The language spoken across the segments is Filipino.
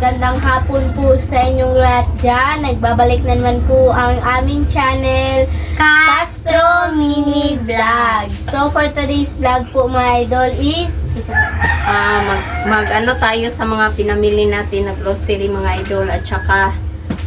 magandang hapon po sa inyong lahat dyan. Nagbabalik na naman po ang aming channel, Castro Mini Vlog. So for today's vlog po mga idol is mag-ano tayo sa mga pinamili natin na grocery mga idol at saka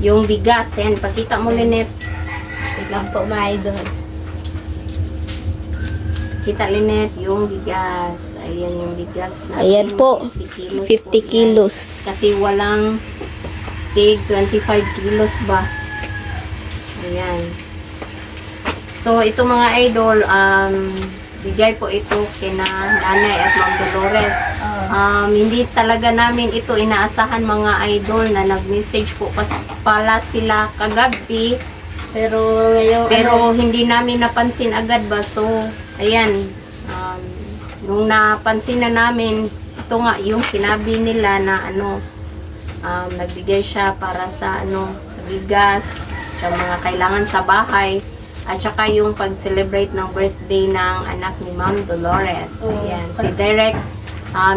yung bigas. Yan, pakita mo Lynette. wait lang po mga idol. Kita Lynette, yung bigas. Ayan yung bigas natin. Ayan po, 50 kilos 50 kilos. Kasi walang tig, 25 kilos ba? Ayan. So, ito mga idol, bigay po ito kina Nanay at Ma'am Dolores. Hindi talaga namin ito inaasahan mga idol na nag-message po pala sila kagabi. Pero hindi namin napansin agad ba. So, ayan. Nung napansin na namin, ito nga yung sinabi nila na nagbigay siya para sa sa bigas, sa mga kailangan sa bahay, at saka yung pag-celebrate ng birthday ng anak ni Ma'am Dolores. Ayan, si Derek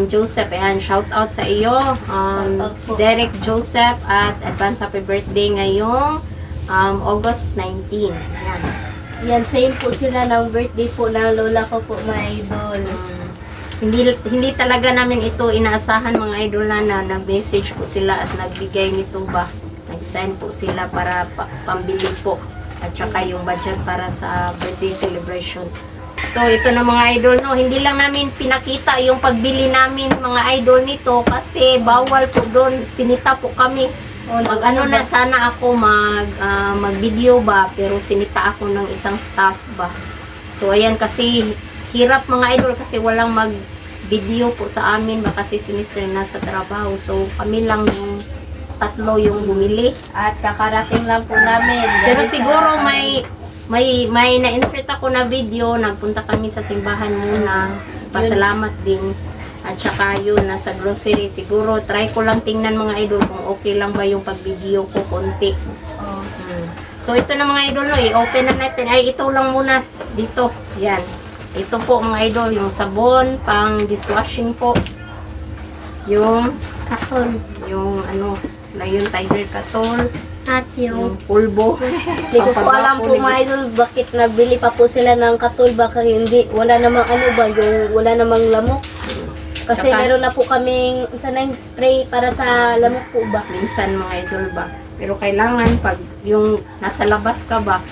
Joseph, ayan, shout out sa iyo. Derek Joseph at advance happy birthday ngayong August 19. Ayan. Yan, same po sila ng birthday po ng lola ko po mga idol. Hindi talaga namin ito inaasahan mga idol na nag-message po sila at nagbigay nito ba. Nag-send po sila para pambili po. At saka yung budget para sa birthday celebration. So ito na mga idol, no, hindi lang namin pinakita yung pagbili namin mga idol nito kasi bawal po doon, sinita po kami. Na sana ako mag-video ba, pero sinita ako ng isang staff ba. So ayan, kasi hirap mga idol kasi walang mag-video po sa amin ba kasi sinister nasa trabaho. So kami lang yung tatlo yung bumili. At kakarating lang po namin. Pero siguro may na-insert ako na video, nagpunta kami sa simbahan muna. Pasalamat din. At saka yun, nasa grocery. Siguro, try ko lang tingnan mga idol kung okay lang ba yung pag-video ko konti. So, ito na mga idol, no, i-open na natin. Ay, ito lang muna dito. Yan. Ito po mga idol, yung sabon, pang dishwashing po. Yung Katol. yung yung Tiger Katol. At yung pulbo. hindi ko po alam po mga idol bakit nabili pa po sila ng katol, baka hindi, wala namang wala namang lamok. Kasi meron na po kaming sanang spray para sa lamok po ba. Minsan mga idol ba. Pero kailangan pag yung nasa labas ka ba.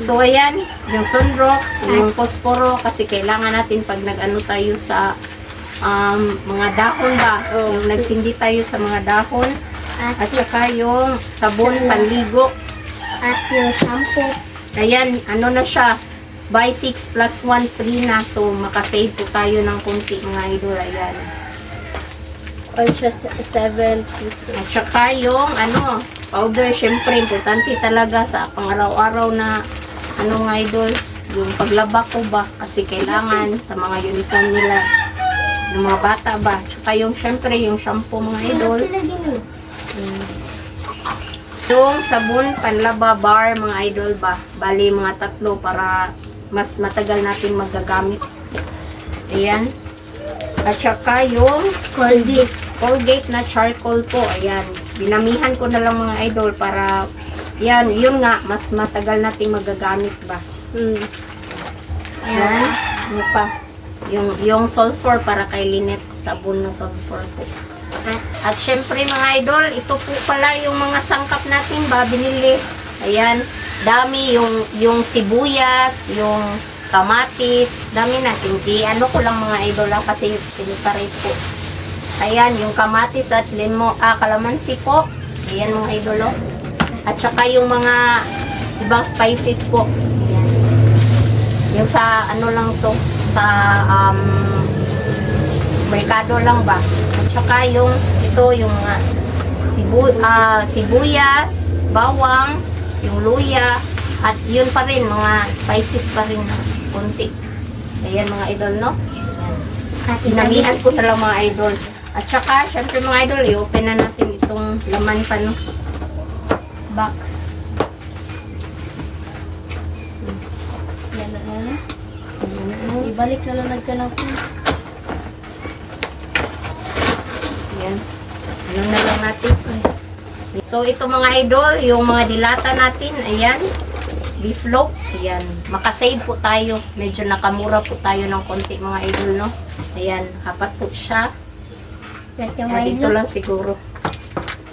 So ayan, yung sunrocks, yung posporo, kasi kailangan natin pag tayo sa mga dahon ba. Yung nagsindi tayo sa mga dahon. At saka yung sabon panligo. At yung shampoo. Ayan, na siya. Buy 6 plus 1 free na. So, makasave po tayo ng kunti mga idol. Ayan. Or siya 7 pieces. At saka yung powder. Syempre, importante talaga sa pang-araw-araw na mga idol. Yung paglaba ko ba. Kasi kailangan sa mga uniform nila. Yung mga bata ba. At saka yung syempre, yung shampoo mga idol. Yung sabon panlaba bar mga idol ba. Bali mga 3 para mas matagal natin magagamit. Ayan. At saka yung Colgate na charcoal po. Ayan. Binamihan ko na lang mga idol para yun nga, mas matagal natin magagamit ba. Ayan. Ano pa? Yung sulfur para kay Lynette, sabon na sulfur po. At syempre mga idol, ito po pala yung mga sangkap natin ba, binili. Ayan, dami yung sibuyas, yung kamatis, dami natin. Ko lang mga idol lang kasi siniparate po. Ayan, yung kamatis at kalamansi po. Ayan mga idol. At saka yung mga ibang spices po. Ayan. Yung sa lang to, sa merkado lang ba. At saka yung mga sibuyas, bawang, yung luya, at yun pa rin, mga spices pa rin na kunti. Ayan mga idol, no? Ayan. Pinamihan ko na lang mga idol. At saka, syempre mga idol, i-open na natin itong laman pa, no? Box. Yan na. Ibalik na lang ka ng Ayan. Ano na lang natin. So, ito mga idol, yung mga dilata natin, ayan. Beef loaf, ayan. Makasave po tayo. Medyo nakamura po tayo ng konti mga idol, no? Ayan, apat po siya. At dito lang siguro.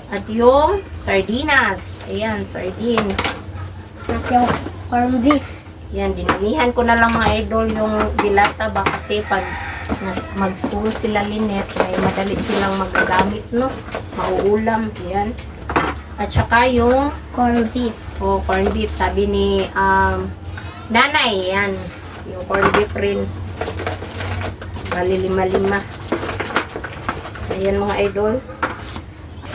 At yung sardinas. Ayan, sardines. At yung corned beef. Yan, dinamihan ko na lang mga idol yung dilata ba kasi pag mag-school sila Linet, ay madali silang magagamit, no? Mauulam, yan. At saka yung Corned beef. corned beef, sabi ni nanay, yan. Yung corned beef rin. Bali lima-lima. Ayan mga idol.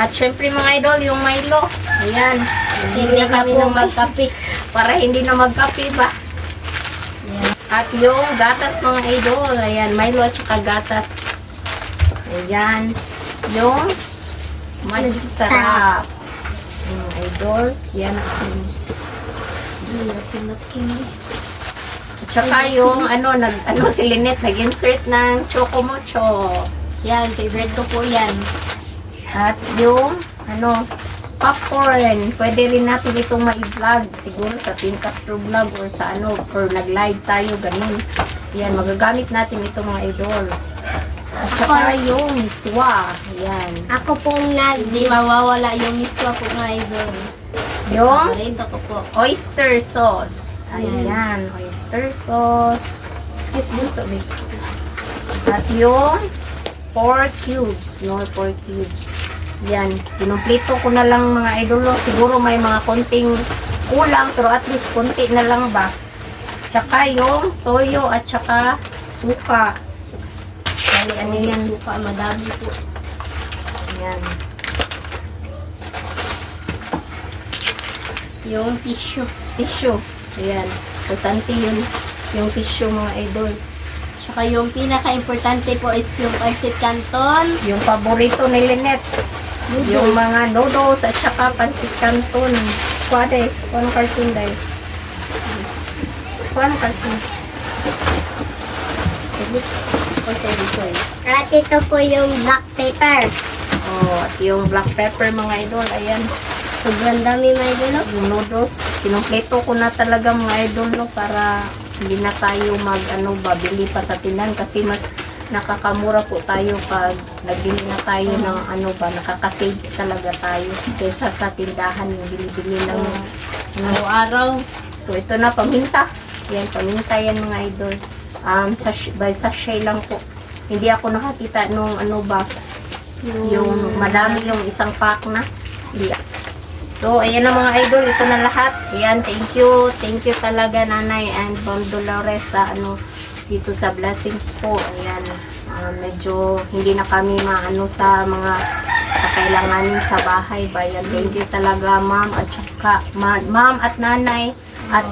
At syempre mga idol, yung Milo. Ayan. Hindi na kami po na magkape. para hindi na magkape ba. Ayan. At yung gatas mga idol. Ayan, Milo at saka gatas. Ayan. Yung magic sarap. Yung idol. Yan. At saka yung si Lynette nag-insert ng Choco Mocho. Yan, favorite ko po yan. At yung popcorn. Pwede rin natin itong ma-vlog siguro sa Team Castro Vlog or sa or nag-live tayo ganun. Yan, magagamit natin ito mga idol. At saka yung miswa. Yan. Ako pong di mawawala yung miswa po mga idol. Yung Paborito ko po. oyster sauce. Ayan, oyster sauce. Excuse me, sorry. At yung pork cubes. Pork cubes. Yan, pinumplito ko na lang mga idol. Siguro may mga konting kulang, pero at least konti na lang ba. Tsaka yung toyo at tsaka suka. Bali, ano yan? Suka, madami po. Yan. Yung tissue. Tissue. Ayan. Importante yun. Yung tissue mga idol. Tsaka yung pinaka-importante po is yung pancit canton. Yung paborito ni Lynette. Yung mga noodles at saka pancit canton. Kuwade. Kuwano cartoon dahil? Kuwano cartoon? Sorry. At ito po yung black pepper. Oh, at yung black pepper mga idol. Ayan. Sobrang dami mga idol. Yung noodles. Kinumpleto ko na talaga mga idol no, para hindi na tayo babili pa sa tindahan kasi mas nakakamura po tayo pag nagbili na tayo ng nakakasave talaga tayo kaysa sa tindahan yung bili-bili lang Araw-araw. So ito na paminta. Yan, paminta yan mga idol. By sachet lang po. Hindi ako nakakita nung yung madami yung isang pack na. Hindi. So, ayan na mga idol, ito na lahat. Ayan, thank you. Thank you talaga Nanay and Ma'am Dolores sa dito sa blessings po. Ayan, medyo hindi na kami sa mga kakailanganin sa bahay. Bayan, thank you talaga Ma'am at saka Ma'am at Nanay. At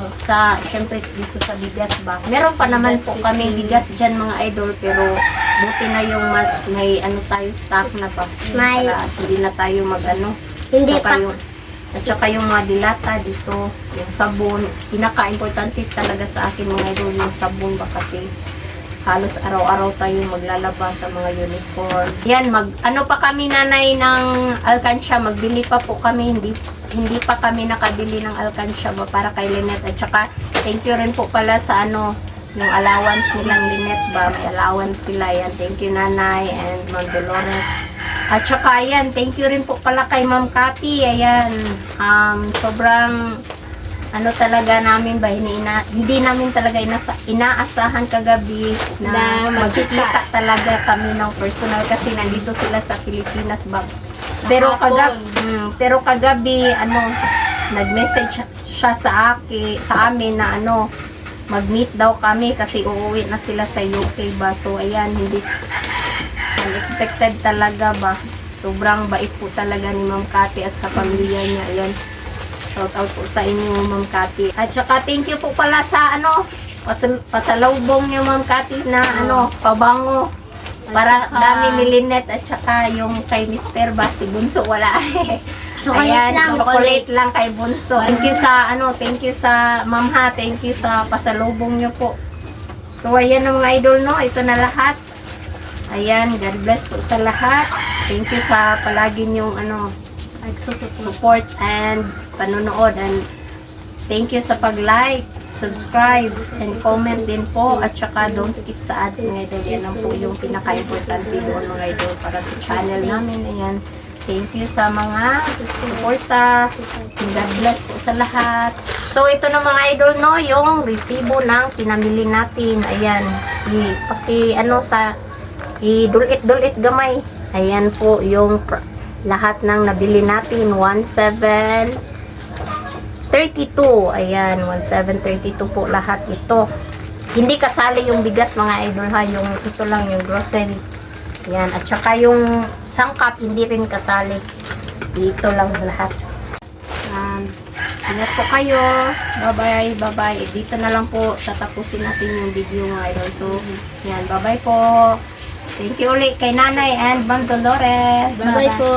syempre dito sa bigas ba. Meron pa naman po kami bigas dyan mga idol, pero buti na yung mas may tayo stock na ba. Para hindi na tayo Hindi pa. At saka yung mga dilata dito, yung sabon, pinaka-importante talaga sa akin mga idol, yung sabon ba kasi halos araw-araw tayo maglalaba sa mga uniform. Yan, pa kami Nanay ng alkansya, magbili pa po kami, hindi pa kami nakabili ng alkansya ba para kay Lynette. At saka, thank you rin po pala sa yung allowance nilang Lynette ba, may allowance sila. Yan, thank you Nanay and Ma'am Dolores. At saka ayan, thank you rin po pala kay Ma'am Cathy. Ayan, sobrang talaga namin ba, hindi namin talaga inaasahan kagabi na magkikita talaga kami ng personal kasi nandito sila sa Pilipinas ba. Pero kagabi nag-message siya sa amin na mag-meet daw kami kasi uuwi na sila sa UK ba. So ayan, hindi unexpected talaga ba. Sobrang bait po talaga ni Ma'am Cathy at sa pamilya niya. Ayan, shout out po sa inyo Ma'am Cathy. At saka thank you po pala sa pasalubong niyo Ma'am Cathy na pabango. Para dami ni Lynette at saka yung kay Mr. ba, si Bunso wala. Chocolate lang kay Bunso. Thank you sa Ma'am ha, thank you sa pasalubong niyo po. So ayan na mga idol no, ito na lahat. Ayan, God bless po sa lahat. Thank you sa palagi niyong support and panonood, and thank you sa pag-like, subscribe, and comment din po, at saka don't skip sa ads mga idol. Yan lang po yung pinaka-importante doon mga idol para sa channel namin. Ayan, thank you sa mga suporta. God bless po sa lahat. So ito na mga idol, no, yung resibo ng pinamili natin. Ayan, i-dulit gamay. Ayan po yung lahat ng nabili natin. 1732. Ayan, 1732 po lahat ito. Hindi kasali yung bigas mga idol ha, yung ito lang yung grocery. Ayan, at saka yung sangkap hindi rin kasali. Ito lang lahat. Ingat po kayo. Bye-bye, bye-bye. Dito na lang po tatapusin natin yung video mga idol. So, yan, bye-bye po. Thank you ulit kay Nanay and Ma'am Dolores. Bye-bye po.